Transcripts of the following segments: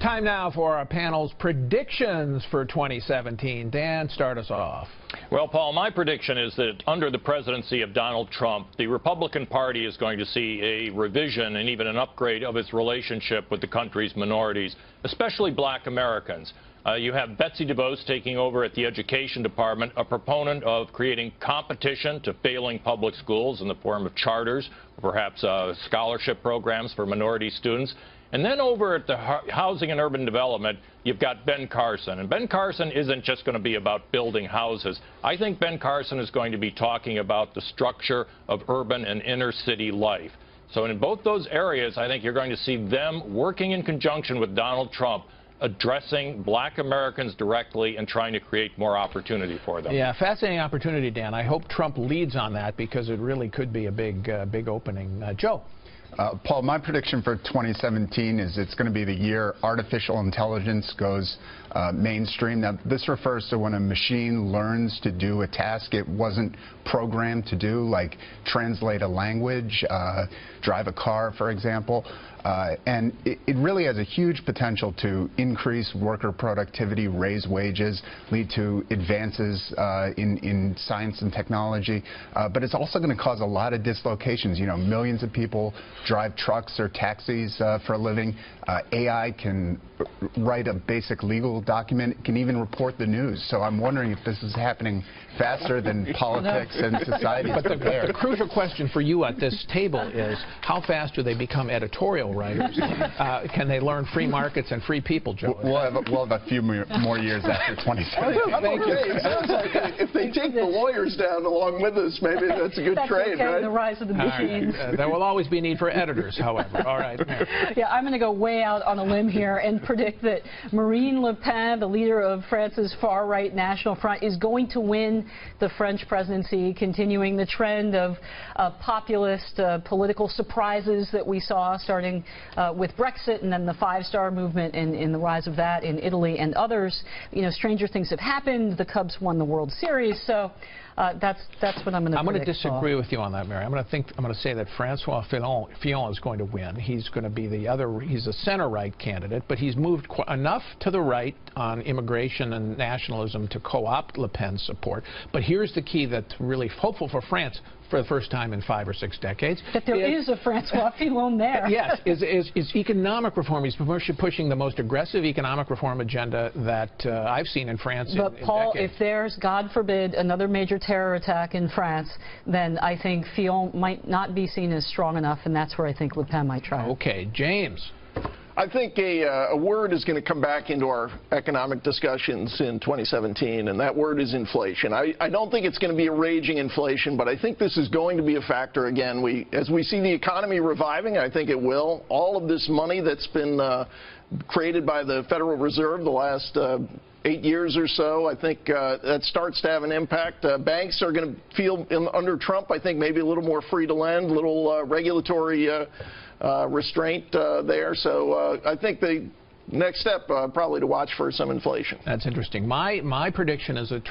Time now for our panel's predictions for 2017. Dan, start us off. Well, Paul, my prediction is that under the presidency of Donald Trump, the Republican Party is going to see a revision and even an upgrade of its relationship with the country's minorities, especially black Americans. You have Betsy DeVos taking over at the Education Department, a proponent of creating competition to failing public schools in the form of charters, or perhaps scholarship programs for minority students. And then over at the Housing and Urban Development, you've got Ben Carson. And Ben Carson isn't just going to be about building houses. I think Ben Carson is going to be talking about the structure of urban and inner city life. So in both those areas, I think you're going to see them working in conjunction with Donald Trump, addressing black Americans directly and trying to create more opportunity for them. Yeah, fascinating opportunity, Dan. I hope Trump leads on that because it really could be a big opening. Joe? Paul, my prediction for 2017 is it's going to be the year artificial intelligence goes mainstream. Now, this refers to when a machine learns to do a task it wasn't programmed to do, like translate a language, drive a car, for example. And it really has a huge potential to increase worker productivity, raise wages, lead to advances in science and technology. But it's also going to cause a lot of dislocations. You know, millions of people drive trucks or taxis for a living. AI can write a basic legal document, can even report the news. So I'm wondering if this is happening faster than politics and society. But the crucial question for you at this table is, how fast do they become editorial writers? Can they learn free markets and free people, Joe? We'll have a few more years after 2017. Thank you. It sounds like if they take the lawyers down along with us, maybe that's a good trade, okay, right? The rise of the machines. Right. There will always be need for editors, however. All right. Yeah, I'm going to go way out on a limb here and predict that Marine Le Pen, the leader of France's far-right National Front, is going to win the French presidency, continuing the trend of populist political surprises that we saw starting with Brexit and then the five-star movement in the rise of that in Italy and others. You know, stranger things have happened. The Cubs won the World Series, so that's what I'm going to predict. I'm going to disagree with you on that, Mary. I'm going to say that Francois Fillon is going to win. He's going to be he's a center-right candidate, but he's moved enough to the right on immigration and nationalism to co-opt Le Pen's support. But here's the key that's really hopeful for France for the first time in 5 or 6 decades. That there is a Francois Fillon there. Yes, is economic reform. He's pushing the most aggressive economic reform agenda that I've seen in France in Paul, decades. if there's, God forbid, another major terror attack in France, then I think Fillon might not be seen as strong enough, and that's where I think Le Pen might try. Okay, James. I think a word is going to come back into our economic discussions in 2017, and that word is inflation. I don't think it's going to be a raging inflation, but I think this is going to be a factor again. As we see the economy reviving, I think it will. All of this money that's been created by the Federal Reserve the last 8 years or so, I think that starts to have an impact. Banks are going to feel, under Trump, I think maybe a little more free to lend, a little regulatory restraint there. So I think the next step probably to watch for some inflation. That's interesting. My prediction is that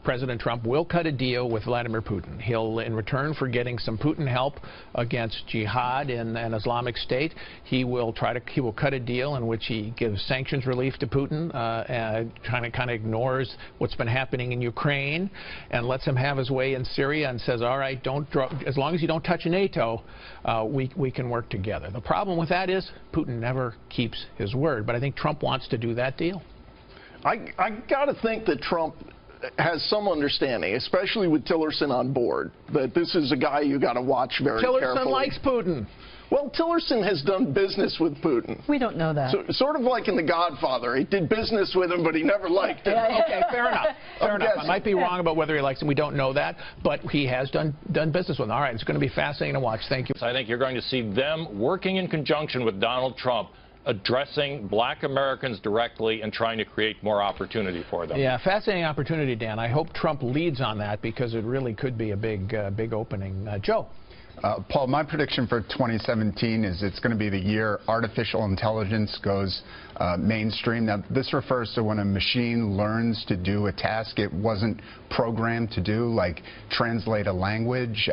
President Trump will cut a deal with Vladimir Putin. He'll, in return for getting some Putin help against jihad and Islamic State, he will cut a deal in which he gives sanctions relief to Putin, kind of ignores what's been happening in Ukraine, and lets him have his way in Syria, and says, all right, as long as you don't touch NATO, we can work together. The problem with that is Putin never keeps his word, but I think Trump wants to do that deal. I got to think that Trump has some understanding, especially with Tillerson on board, that this is a guy you got to watch very carefully. Tillerson likes Putin. Well, Tillerson has done business with Putin. We don't know that. So, sort of like in The Godfather. He did business with him, but he never liked him. Okay, fair enough. Fair enough. I might be wrong about whether he likes him. We don't know that, but he has done business with him. All right, it's going to be fascinating to watch. Thank you. I think you're going to see them working in conjunction with Donald Trump, addressing black Americans directly and trying to create more opportunity for them. Yeah, fascinating opportunity, Dan. I hope Trump leads on that because it really could be a big opening. Joe? Paul, my prediction for 2017 is it's going to be the year artificial intelligence goes mainstream. Now, this refers to when a machine learns to do a task it wasn't programmed to do, like translate a language,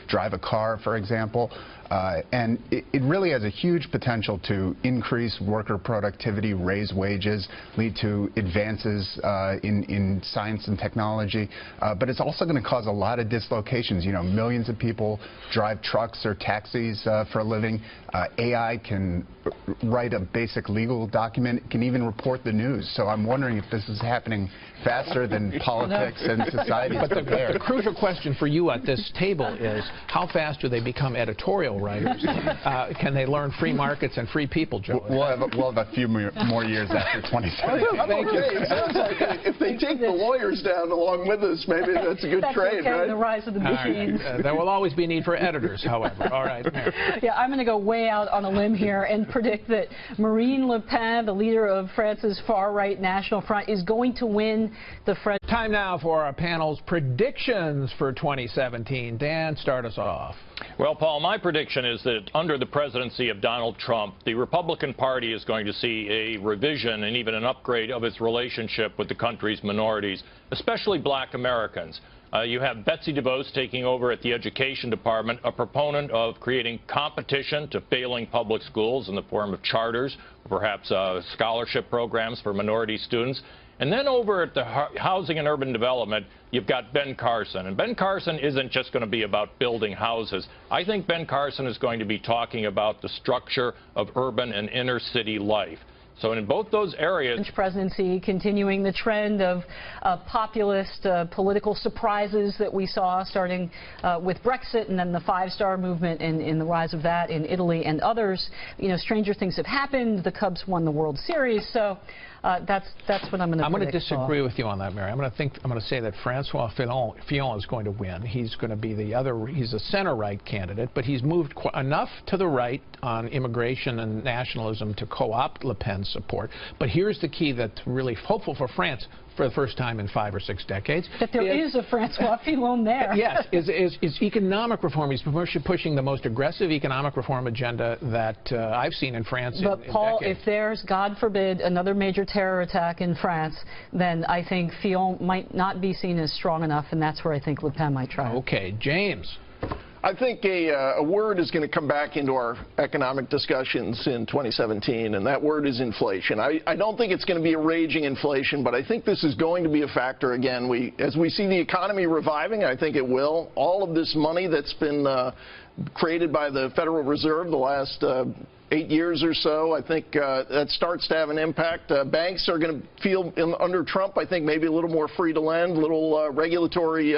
drive a car, for example. And it really has a huge potential to increase worker productivity, raise wages, lead to advances in science and technology. But it's also going to cause a lot of dislocations. You know, millions of people drive trucks or taxis for a living. AI can write a basic legal document, can even report the news. So I'm wondering if this is happening faster than politics and society. But the crucial question for you at this table is, how fast do they become editorial writers? Can they learn free markets and free people, Joe? We'll have a few more years after 2017. Thank you. It sounds like if they take the lawyers down along with us, maybe that's a good trade, okay, right? The rise of the machines. Right. There will always be need for editors, however. All right. Yeah, I'm going to go way out on a limb here and predict that Marine Le Pen, the leader of France's far-right National Front, is going to win the French. Time now for our panel's predictions for 2017. Dan, start us off. Well, Paul, my prediction is that under the presidency of Donald Trump, the Republican Party is going to see a revision and even an upgrade of its relationship with the country's minorities, especially black Americans. You have Betsy DeVos taking over at the Education Department, a proponent of creating competition to failing public schools in the form of charters, or perhaps scholarship programs for minority students. And then over at the Housing and Urban Development, you've got Ben Carson. And Ben Carson isn't just going to be about building houses. I think Ben Carson is going to be talking about the structure of urban and inner city life. So in both those areas, French presidency continuing the trend of populist political surprises that we saw starting with Brexit and then the five-star movement in the rise of that in Italy and others. You know, stranger things have happened. The Cubs won the World Series. So that's what I'm going to predict. I'm going to disagree with you on that, Mary. I'm going to say that Francois Fillon is going to win. He's going to be he's a center-right candidate, but he's moved enough to the right on immigration and nationalism to co-opt Le Pen's support. But here's the key that's really hopeful for France for the first time in 5 or 6 decades. That there is a Francois Fillon there. Yes, is economic reform. He's pushing the most aggressive economic reform agenda that I've seen in France. But Paul, if there's, God forbid, another major terror attack in France, then I think Fillon might not be seen as strong enough, and that's where I think Le Pen might try. Okay, James. I think a word is going to come back into our economic discussions in 2017, and that word is inflation. I don't think it's going to be a raging inflation, but I think this is going to be a factor again. As we see the economy reviving, I think it will. All of this money that's been created by the Federal Reserve the last 8 years or so, I think that starts to have an impact. Banks are going to feel, under Trump, I think maybe a little more free to lend, a little regulatory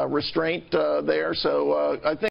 restraint there. So I think